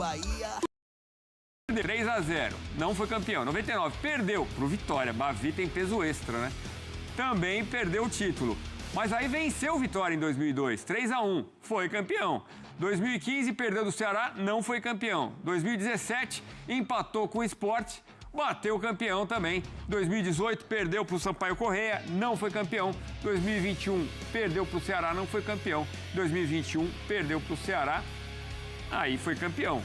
Bahia. 3-0, não foi campeão. 99, perdeu pro Vitória. Bavi tem peso extra, né? Também perdeu o título. Mas aí venceu o Vitória em 2002, 3-1, foi campeão. 2015, perdeu do Ceará, não foi campeão. 2017, empatou com o Sport, bateu o campeão também. 2018, perdeu pro Sampaio Corrêa, não foi campeão. 2021, perdeu pro Ceará, não foi campeão. 2021, perdeu pro Ceará, aí foi campeão.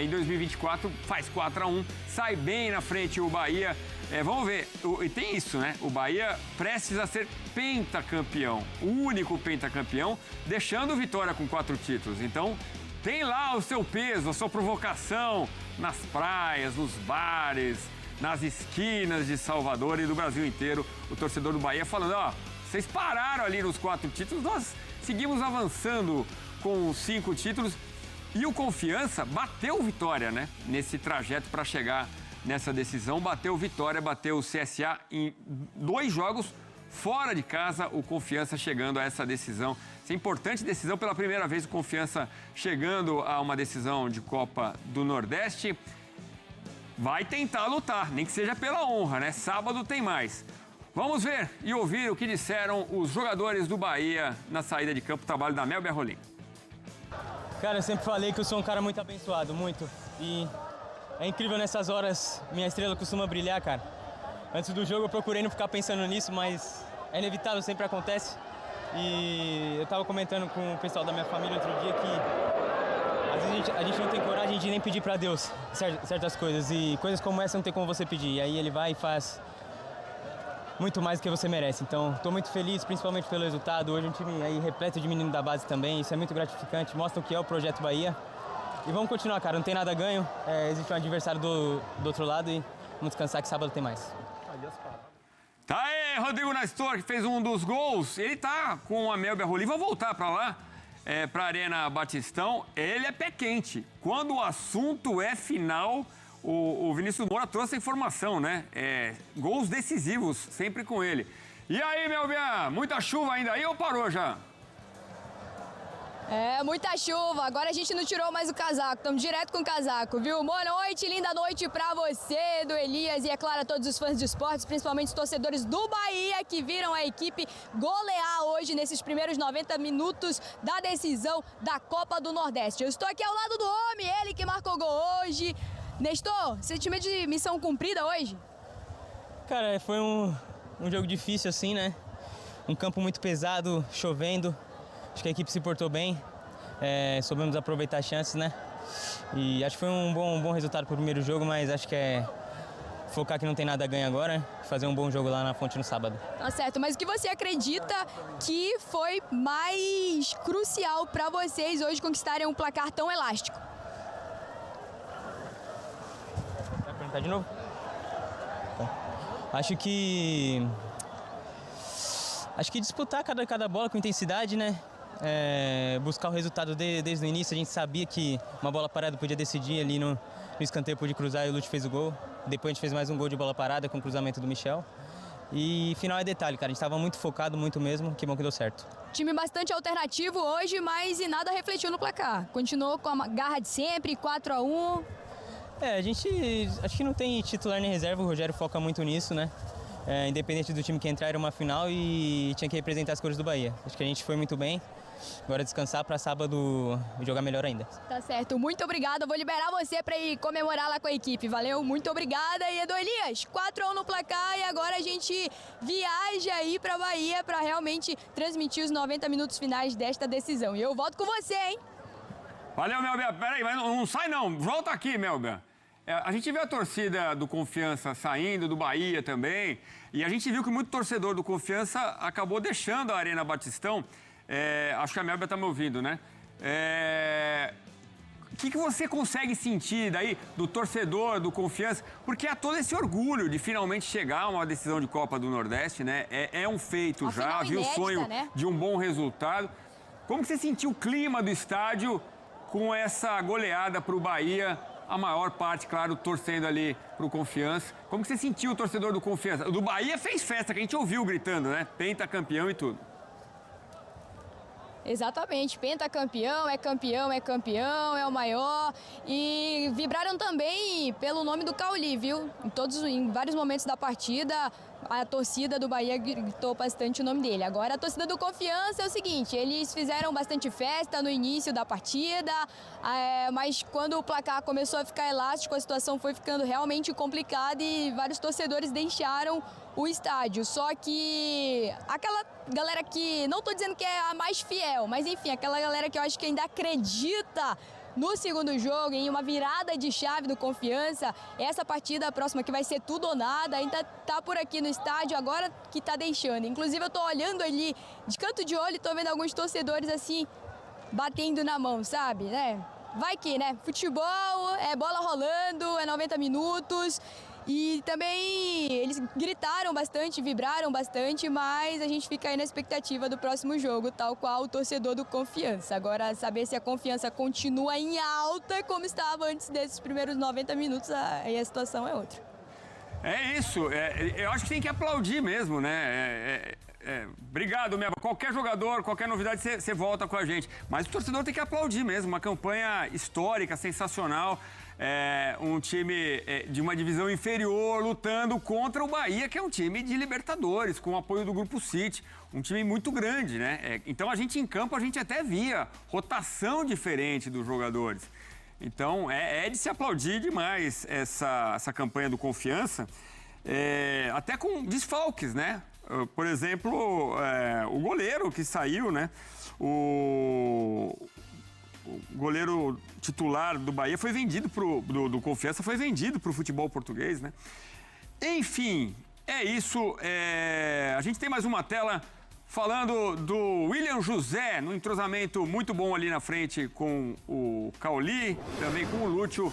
Em 2024 faz 4-1, sai bem na frente o Bahia. Vamos ver, e tem isso, né? O Bahia prestes a ser pentacampeão, o único pentacampeão, deixando o Vitória com 4 títulos. Então, tem lá o seu peso, a sua provocação nas praias, nos bares, nas esquinas de Salvador e do Brasil inteiro. O torcedor do Bahia falando, ó, vocês pararam ali nos 4 títulos, nós seguimos avançando com 5 títulos. E o Confiança bateu o Vitória, né? Nesse trajeto para chegar nessa decisão. Bateu o Vitória, bateu o CSA em 2 jogos fora de casa. O Confiança chegando a essa decisão. Essa importante decisão, pela primeira vez o Confiança chegando a uma decisão de Copa do Nordeste. Vai tentar lutar, nem que seja pela honra, né? Sábado tem mais. Vamos ver e ouvir o que disseram os jogadores do Bahia na saída de campo, trabalho da Mel Berrolim. Cara, eu sempre falei que eu sou um cara muito abençoado, muito. E é incrível nessas horas, minha estrela costuma brilhar, cara. Antes do jogo eu procurei não ficar pensando nisso, mas é inevitável, sempre acontece. E eu tava comentando com o pessoal da minha família outro dia que às vezes a gente não tem coragem de nem pedir pra Deus certas coisas. E coisas como essa não tem como você pedir. E aí ele vai e faz muito mais do que você merece. Então, estou muito feliz, principalmente pelo resultado. Hoje um time aí repleto de menino da base também. Isso é muito gratificante, mostra o que é o Projeto Bahia. E vamos continuar, cara. Não tem nada ganho. Existe um adversário do outro lado e vamos descansar que sábado tem mais. Tá aí, Rodrigo Nestor, que fez um dos gols. Ele tá com a Mel Berrolim. Vou voltar para lá, para a Arena Batistão. Ele é pé quente. Quando o assunto é final... O Vinícius Moura trouxe a informação, né? Gols decisivos, sempre com ele. E aí, Melbia, muita chuva ainda aí ou parou já? Muita chuva. Agora a gente não tirou mais o casaco. Estamos direto com o casaco, viu? Boa noite, linda noite pra você, do Elias e, é claro, a todos os fãs de esportes, principalmente os torcedores do Bahia que viram a equipe golear hoje nesses primeiros 90 minutos da decisão da Copa do Nordeste. Eu estou aqui ao lado do homem, ele que marcou gol hoje. Nestor, sentimento de missão cumprida hoje? Cara, foi um jogo difícil assim, né? Um campo muito pesado, chovendo. Acho que a equipe se portou bem. Soubemos aproveitar as chances, né? E acho que foi um bom resultado pro primeiro jogo, mas acho que focar que não tem nada a ganhar agora, né? Fazer um bom jogo lá na Fonte no sábado. Tá certo, mas o que você acredita que foi mais crucial para vocês hoje conquistarem um placar tão elástico? De novo? Tá. Acho que disputar cada bola com intensidade, né? Buscar o resultado desde o início. A gente sabia que uma bola parada podia decidir ali no escanteio, podia cruzar e o Lute fez o gol. Depois a gente fez mais um gol de bola parada com o cruzamento do Michel. E final é detalhe, cara. A gente estava muito focado, muito mesmo. Que bom que deu certo. Time bastante alternativo hoje, mas e nada refletiu no placar. Continuou com a garra de sempre, 4-1. A gente acho que não tem titular nem reserva, o Rogério foca muito nisso, né? Independente do time que entrar, era uma final e tinha que representar as cores do Bahia. Acho que a gente foi muito bem. Agora descansar para sábado jogar melhor ainda. Tá certo, muito obrigada. Vou liberar você para ir comemorar lá com a equipe. Valeu, muito obrigada. E Edu Elias, 4-1 no placar e agora a gente viaja aí para Bahia para realmente transmitir os 90 minutos finais desta decisão. E eu volto com você, hein? Valeu, Melbia. Peraí, mas não sai não. Volta aqui, Melbia. A gente viu a torcida do Confiança saindo, do Bahia também, e a gente viu que muito torcedor do Confiança acabou deixando a Arena Batistão. Acho que a Melbia está me ouvindo, né? O que você consegue sentir daí do torcedor do Confiança? Porque há todo esse orgulho de finalmente chegar a uma decisão de Copa do Nordeste, né? É um feito uma já, viu o sonho, né, de um bom resultado. Como que você sentiu o clima do estádio com essa goleada para o Bahia? A maior parte, claro, torcendo ali pro Confiança. Como que você sentiu o torcedor do Confiança? O do Bahia fez festa, que a gente ouviu gritando, né? Pentacampeão e tudo. Exatamente, pentacampeão, é campeão, é o maior. E vibraram também pelo nome do Cauli, viu? Em vários momentos da partida, a torcida do Bahia gritou bastante o nome dele. Agora, a torcida do Confiança é o seguinte, eles fizeram bastante festa no início da partida, mas quando o placar começou a ficar elástico, a situação foi ficando realmente complicada e vários torcedores deixaram o estádio. Só que aquela galera que, não estou dizendo que é a mais fiel, mas enfim, aquela galera que eu acho que ainda acredita no segundo jogo, em uma virada de chave do Confiança, essa partida próxima que vai ser tudo ou nada, ainda tá por aqui no estádio, agora que tá deixando. Inclusive eu tô olhando ali, de canto de olho, tô vendo alguns torcedores assim, batendo na mão, sabe, né? Vai que, né? Futebol, é bola rolando, é 90 minutos. E também eles gritaram bastante, vibraram bastante, mas a gente fica aí na expectativa do próximo jogo, tal qual o torcedor do Confiança. Agora, saber se a Confiança continua em alta como estava antes desses primeiros 90 minutos, aí a situação é outra. É isso, eu acho que tem que aplaudir mesmo, né? Obrigado, Meba. Qualquer jogador, qualquer novidade, você volta com a gente. Mas o torcedor tem que aplaudir mesmo, uma campanha histórica, sensacional. Um time de uma divisão inferior lutando contra o Bahia, que é um time de Libertadores, com o apoio do Grupo City, um time muito grande, né? Então a gente em campo, a gente até via rotação diferente dos jogadores. Então é de se aplaudir demais essa campanha do Confiança, até com desfalques, né? Por exemplo, o goleiro que saiu, né? O goleiro titular do Bahia foi vendido do Confiança, foi vendido para o futebol português, né? Enfim, é isso. A gente tem mais uma tela falando do William José, no entrosamento muito bom ali na frente com o Cauli, também com o Lúcio,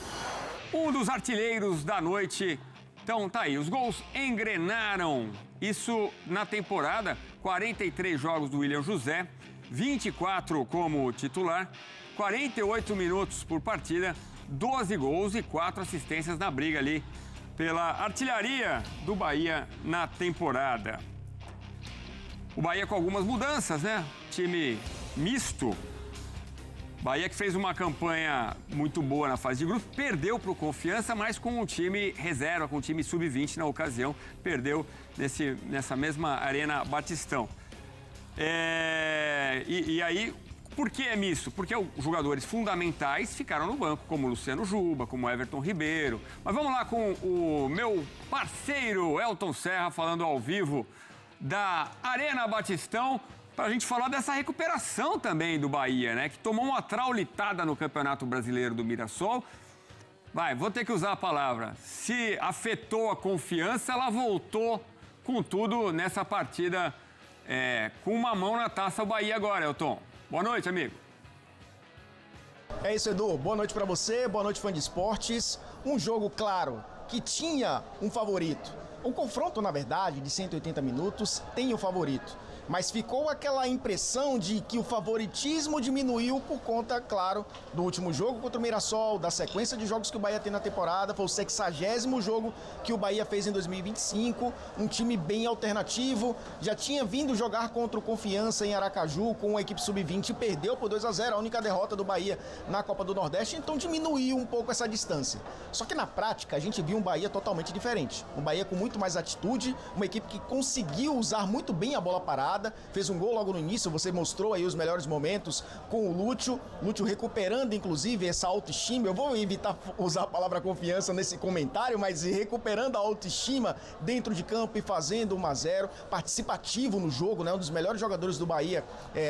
um dos artilheiros da noite. Então tá aí, os gols engrenaram. Isso na temporada, 43 jogos do William José, 24 como titular, 48 minutos por partida, 12 gols e 4 assistências na briga ali pela artilharia do Bahia na temporada. O Bahia com algumas mudanças, né? Time misto. Bahia que fez uma campanha muito boa na fase de grupo, perdeu para o Confiança, mas com um time reserva, com um time sub-20 na ocasião, perdeu nessa mesma Arena Batistão. E aí, por que é misto? Porque os jogadores fundamentais ficaram no banco, como o Luciano Juba, como o Everton Ribeiro. Mas vamos lá com o meu parceiro Elton Serra, falando ao vivo da Arena Batistão, para a gente falar dessa recuperação também do Bahia, né? Que tomou uma traulitada no Campeonato Brasileiro do Mirassol. Vou ter que usar a palavra. Se afetou a confiança, ela voltou com tudo nessa partida, com uma mão na taça o Bahia agora, Elton. Boa noite, amigo. É isso, Edu. Boa noite para você, boa noite, fã de esportes. Um jogo, claro, que tinha um favorito. O confronto, na verdade, de 180 minutos, tem o favorito. Mas ficou aquela impressão de que o favoritismo diminuiu por conta, claro, do último jogo contra o Mirassol, da sequência de jogos que o Bahia tem na temporada. Foi o 60º jogo que o Bahia fez em 2025, um time bem alternativo. Já tinha vindo jogar contra o Confiança em Aracaju com a equipe sub-20 e perdeu por 2-0, a única derrota do Bahia na Copa do Nordeste, então diminuiu um pouco essa distância. Só que na prática a gente viu um Bahia totalmente diferente, um Bahia com muito mais atitude, uma equipe que conseguiu usar muito bem a bola parada, fez um gol logo no início, você mostrou aí os melhores momentos com o Lúcio recuperando inclusive essa autoestima. Eu vou evitar usar a palavra confiança nesse comentário, mas recuperando a autoestima dentro de campo e fazendo 1-0, participativo no jogo, né? Um dos melhores jogadores do Bahia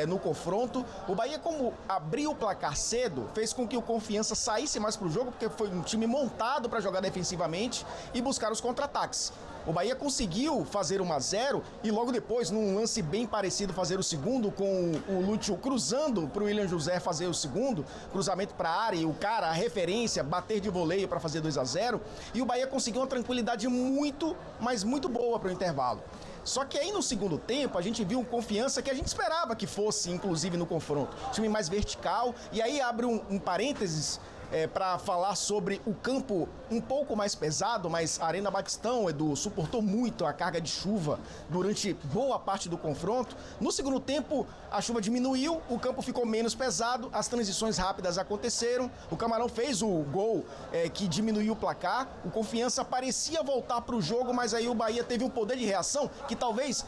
no confronto. O Bahia, como abriu o placar cedo, fez com que o Confiança saísse mais pro jogo, porque foi um time montado para jogar defensivamente e buscar os contra-ataques. O Bahia conseguiu fazer 1-0 e logo depois, num lance bem parecido, fazer o segundo, com o Lúcio cruzando para o William José fazer o segundo, cruzamento para a área e o cara, a referência, bater de voleio para fazer 2-0. E o Bahia conseguiu uma tranquilidade muito, mas muito boa para o intervalo. Só que aí no segundo tempo a gente viu um Confiança que a gente esperava que fosse, inclusive no confronto. Time mais vertical. E aí abre um parênteses, para falar sobre o campo um pouco mais pesado, mas a Arena Batistão, Edu, suportou muito a carga de chuva durante boa parte do confronto. No segundo tempo, a chuva diminuiu, o campo ficou menos pesado, as transições rápidas aconteceram, o Camarão fez o gol que diminuiu o placar, o Confiança parecia voltar para o jogo, mas aí o Bahia teve um poder de reação que talvez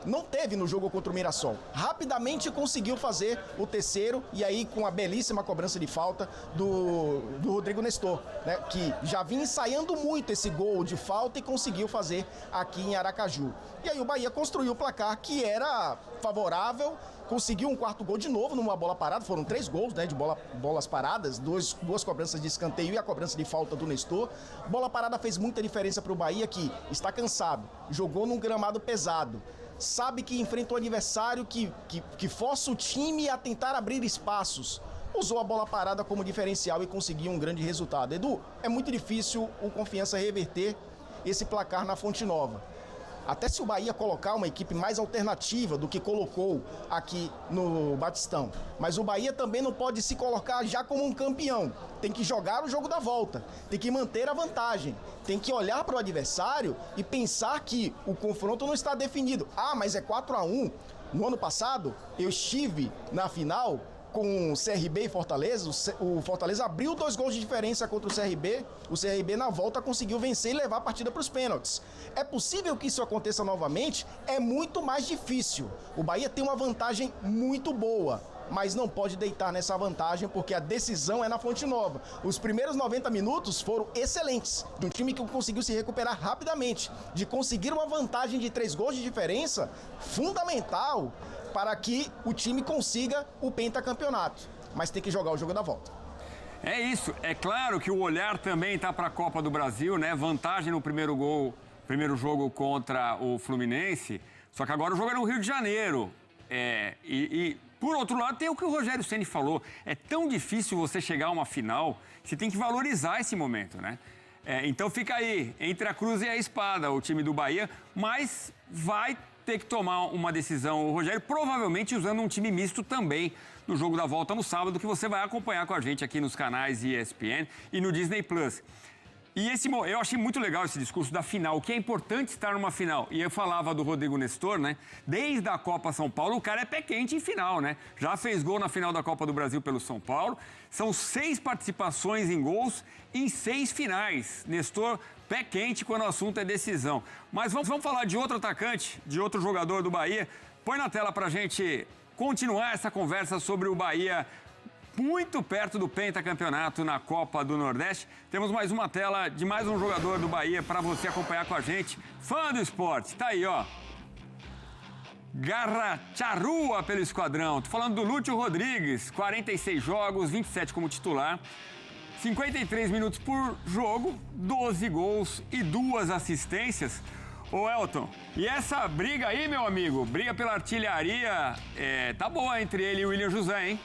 não teve no jogo contra o Mirassol. Rapidamente conseguiu fazer o terceiro e aí com a belíssima cobrança de falta do Rodrigo Nestor, né, que já vinha ensaiando muito esse gol de falta e conseguiu fazer aqui em Aracaju. E aí o Bahia construiu o placar que era favorável, conseguiu um quarto gol de novo numa bola parada, foram 3 gols, né, de bolas paradas, duas cobranças de escanteio e a cobrança de falta do Nestor. Bola parada fez muita diferença para o Bahia, que está cansado, jogou num gramado pesado, sabe que enfrenta um adversário que força o time a tentar abrir espaços. Usou a bola parada como diferencial e conseguiu um grande resultado. Edu, é muito difícil o Confiança reverter esse placar na Fonte Nova. Até se o Bahia colocar uma equipe mais alternativa do que colocou aqui no Batistão. Mas o Bahia também não pode se colocar já como um campeão. Tem que jogar o jogo da volta, tem que manter a vantagem, tem que olhar para o adversário e pensar que o confronto não está definido. Ah, mas é 4-1. No ano passado, eu estive na final com o CRB e Fortaleza. O Fortaleza abriu 2 gols de diferença contra o CRB na volta conseguiu vencer e levar a partida para os pênaltis. É possível que isso aconteça novamente? É muito mais difícil. O Bahia tem uma vantagem muito boa, mas não pode deitar nessa vantagem porque a decisão é na Fonte Nova. Os primeiros 90 minutos foram excelentes, de um time que conseguiu se recuperar rapidamente, de conseguir uma vantagem de 3 gols de diferença, fundamental para que o time consiga o pentacampeonato, mas tem que jogar o jogo da volta. É isso, é claro que o olhar também está para a Copa do Brasil, né? Vantagem no primeiro jogo contra o Fluminense, só que agora o jogo é no Rio de Janeiro. Por outro lado, tem o que o Rogério Ceni falou, é tão difícil você chegar a uma final, você tem que valorizar esse momento, né? Então fica aí, entre a cruz e a espada, o time do Bahia, mas vai ter que tomar uma decisão, o Rogério, provavelmente usando um time misto também no jogo da volta no sábado, que você vai acompanhar com a gente aqui nos canais ESPN e no Disney Plus. E eu achei muito legal esse discurso da final, que é importante estar numa final. E eu falava do Rodrigo Nestor, né? Desde a Copa São Paulo, o cara é pé quente em final, né? Já fez gol na final da Copa do Brasil pelo São Paulo. São 6 participações em gols em 6 finais. Nestor, pé quente quando o assunto é decisão. Mas vamos falar de outro atacante, de outro jogador do Bahia. Põe na tela pra gente continuar essa conversa sobre o Bahia muito perto do pentacampeonato na Copa do Nordeste. Temos mais uma tela de mais um jogador do Bahia para você acompanhar com a gente. Fã do esporte, tá aí, ó. Garra charrua pelo esquadrão. Tô falando do Lúcio Rodrigues, 46 jogos, 27 como titular. 53 minutos por jogo, 12 gols e 2 assistências. Ô Elton, e essa briga aí, meu amigo, briga pela artilharia, tá boa entre ele e o William José, hein?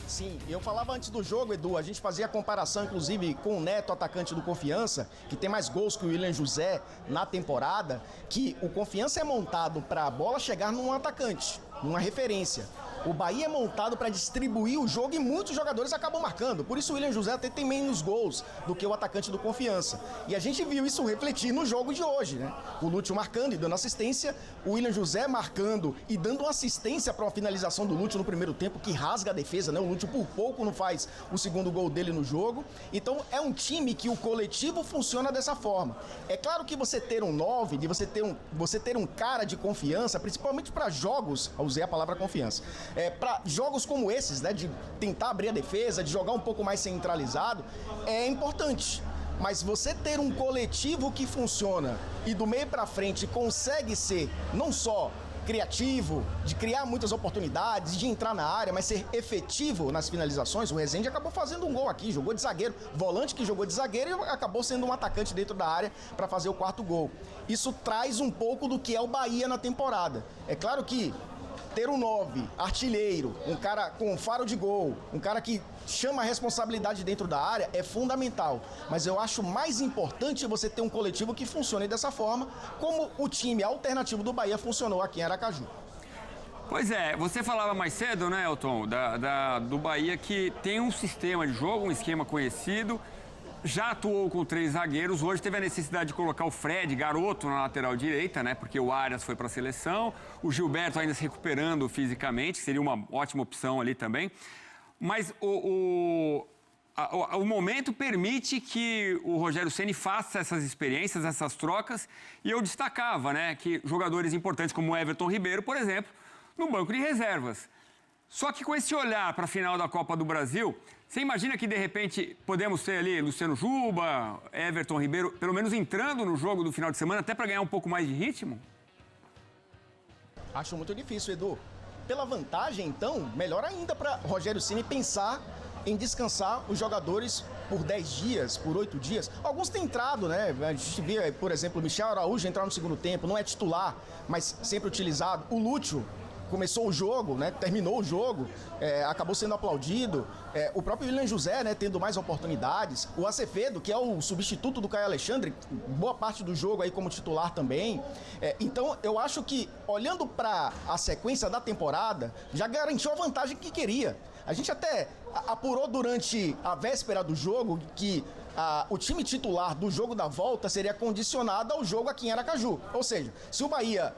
Sim, eu falava antes do jogo, Edu, a gente fazia a comparação, inclusive, com o Neto, atacante do Confiança, que tem mais gols que o William José na temporada, que o Confiança é montado para a bola chegar num atacante, numa referência. O Bahia é montado para distribuir o jogo e muitos jogadores acabam marcando. Por isso o William José até tem menos gols do que o atacante do Confiança. E a gente viu isso refletir no jogo de hoje, né? O Lúcio marcando e dando assistência, o William José marcando e dando uma assistência para uma finalização do Lúcio no primeiro tempo, que rasga a defesa, né? O Lúcio por pouco não faz o segundo gol dele no jogo. Então é um time que o coletivo funciona dessa forma. É claro que você ter um 9, de você ter um cara de confiança, principalmente para jogos, usei a palavra confiança, para jogos como esses, né, de tentar abrir a defesa, de jogar um pouco mais centralizado, é importante. Mas você ter um coletivo que funciona e do meio para frente consegue ser não só criativo, de criar muitas oportunidades, de entrar na área, mas ser efetivo nas finalizações. O Rezende acabou fazendo um gol aqui, jogou de zagueiro, volante que jogou de zagueiro e acabou sendo um atacante dentro da área para fazer o 4º gol. Isso traz um pouco do que é o Bahia na temporada. É claro que ter um 9, artilheiro, um cara com faro de gol, um cara que chama a responsabilidade dentro da área é fundamental. Mas eu acho mais importante você ter um coletivo que funcione dessa forma, como o time alternativo do Bahia funcionou aqui em Aracaju. Pois é, você falava mais cedo, né, Elton, do Bahia, que tem um sistema de jogo, um esquema conhecido, já atuou com 3 zagueiros, hoje teve a necessidade de colocar o Fred, garoto, na lateral direita, né, porque o Arias foi para a seleção, o Gilberto ainda se recuperando fisicamente, que seria uma ótima opção ali também, mas o momento permite que o Rogério Ceni faça essas experiências, essas trocas, e eu destacava, né, que jogadores importantes como o Everton Ribeiro, por exemplo, no banco de reservas. Só que com esse olhar para a final da Copa do Brasil, você imagina que de repente podemos ter ali Luciano Juba, Everton Ribeiro, pelo menos entrando no jogo do final de semana, até para ganhar um pouco mais de ritmo? Acho muito difícil, Edu. Pela vantagem, então, melhor ainda para Rogério Ceni pensar em descansar os jogadores por 10 dias, por 8 dias. Alguns têm entrado, né? A gente vê, por exemplo, o Michel Araújo entrar no segundo tempo, não é titular, mas sempre utilizado. O Lúcio começou o jogo, né? Terminou o jogo, acabou sendo aplaudido. O próprio William José, né? Tendo mais oportunidades. O Acevedo, que é o substituto do Caio Alexandre, boa parte do jogo aí como titular também. Então, eu acho que, olhando para a sequência da temporada, já garantiu a vantagem que queria. A gente até apurou durante a véspera do jogo que o time titular do jogo da volta seria condicionado ao jogo aqui em Aracaju. Ou seja, se o Bahia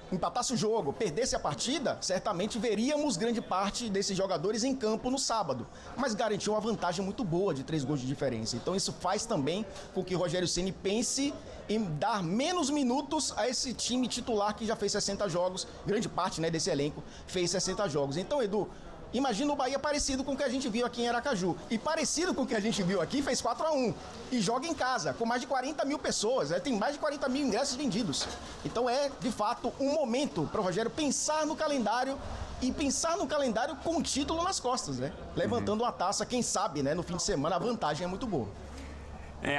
empatasse o jogo, perdesse a partida, certamente veríamos grande parte desses jogadores em campo no sábado. Mas garantiu uma vantagem muito boa de 3 gols de diferença. Então isso faz também com que o Rogério Ceni pense em dar menos minutos a esse time titular que já fez 60 jogos. Grande parte, né, desse elenco fez 60 jogos. Então, Edu, imagina o Bahia parecido com o que a gente viu aqui em Aracaju. E parecido com o que a gente viu aqui, fez 4-1. E joga em casa, com mais de 40 mil pessoas. Tem mais de 40 mil ingressos vendidos. Então é, de fato, um momento para o Rogério pensar no calendário e pensar no calendário com o título nas costas, né? Levantando uma taça, quem sabe, né? No fim de semana a vantagem é muito boa.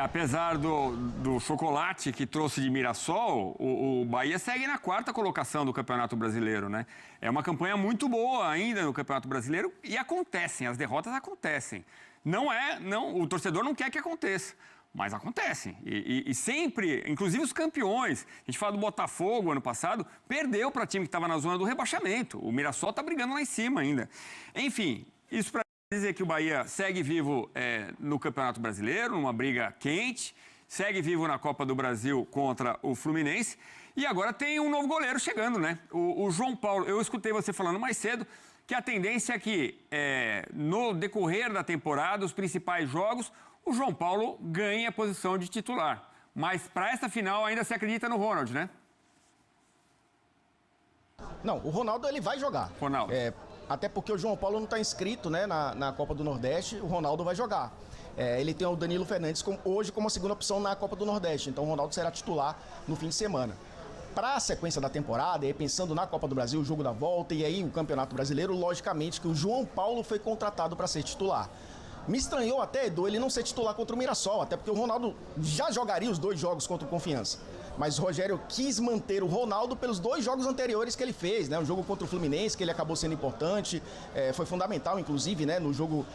Apesar do chocolate que trouxe de Mirassol, o Bahia segue na 4ª colocação do Campeonato Brasileiro, né? É uma campanha muito boa ainda no Campeonato Brasileiro e acontecem, as derrotas acontecem. O torcedor não quer que aconteça, mas acontecem. E sempre, inclusive os campeões, a gente fala do Botafogo ano passado, perdeu para time que estava na zona do rebaixamento. O Mirassol está brigando lá em cima ainda. Enfim, isso para dizer que o Bahia segue vivo no Campeonato Brasileiro, numa briga quente, segue vivo na Copa do Brasil contra o Fluminense e agora tem um novo goleiro chegando, né? O João Paulo, eu escutei você falando mais cedo que a tendência é que no decorrer da temporada, os principais jogos, o João Paulo ganhe a posição de titular. Mas para essa final ainda se acredita no Ronald, né? Não, o Ronaldo ele vai jogar. Ronaldo. Até porque o João Paulo não está inscrito, né, na Copa do Nordeste, o Ronaldo vai jogar. Ele tem o Danilo Fernandes hoje como segunda opção na Copa do Nordeste, então o Ronaldo será titular no fim de semana. Para a sequência da temporada, e aí pensando na Copa do Brasil, o jogo da volta e aí o Campeonato Brasileiro, logicamente que o João Paulo foi contratado para ser titular. Me estranhou até, Edu, ele não ser titular contra o Mirassol, até porque o Ronaldo já jogaria os 2 jogos contra o Confiança. Mas o Rogério quis manter o Ronaldo pelos 2 jogos anteriores que ele fez, né? Um jogo contra o Fluminense, que ele acabou sendo importante, foi fundamental, inclusive, né? No jogo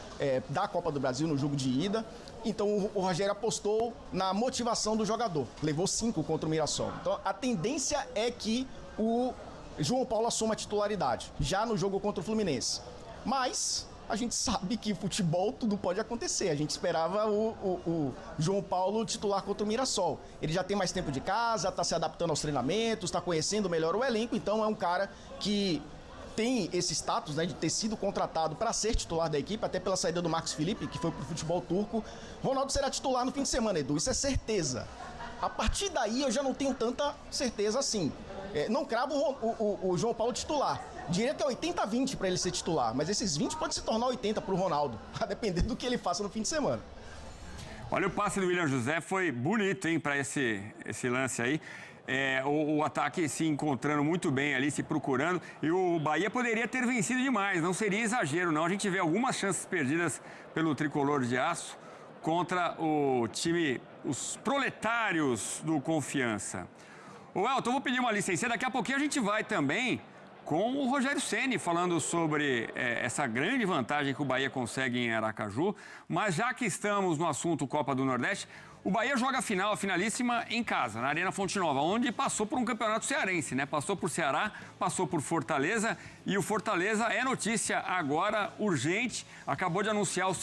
da Copa do Brasil, no jogo de ida. Então o Rogério apostou na motivação do jogador. Levou 5 contra o Mirassol. Então a tendência é que o João Paulo assuma a titularidade, já no jogo contra o Fluminense. Mas a gente sabe que futebol tudo pode acontecer. A gente esperava o João Paulo titular contra o Mirassol. Ele já tem mais tempo de casa, está se adaptando aos treinamentos, está conhecendo melhor o elenco, então é um cara que tem esse status, né, de ter sido contratado para ser titular da equipe, até pela saída do Marcos Felipe, que foi para o futebol turco. Ronaldo será titular no fim de semana, Edu, isso é certeza. A partir daí eu já não tenho tanta certeza assim. Não cravo o João Paulo titular. Diria que é 80-20 para ele ser titular, mas esses 20 pode se tornar 80 para o Ronaldo, a depender do que ele faça no fim de semana. Olha, o passe do William José foi bonito, hein, para esse lance aí. O ataque se encontrando muito bem ali, se procurando. E o Bahia poderia ter vencido demais, não seria exagero, não. A gente vê algumas chances perdidas pelo tricolor de aço contra o time, os proletários do Confiança. Elton, eu vou pedir uma licença. Daqui a pouquinho a gente vai também com o Rogério Ceni falando sobre essa grande vantagem que o Bahia consegue em Aracaju. Mas já que estamos no assunto Copa do Nordeste, o Bahia joga a finalíssima em casa, na Arena Fonte Nova, onde passou por um campeonato cearense, né? Passou por Ceará, passou por Fortaleza, e o Fortaleza é notícia agora urgente, acabou de anunciar o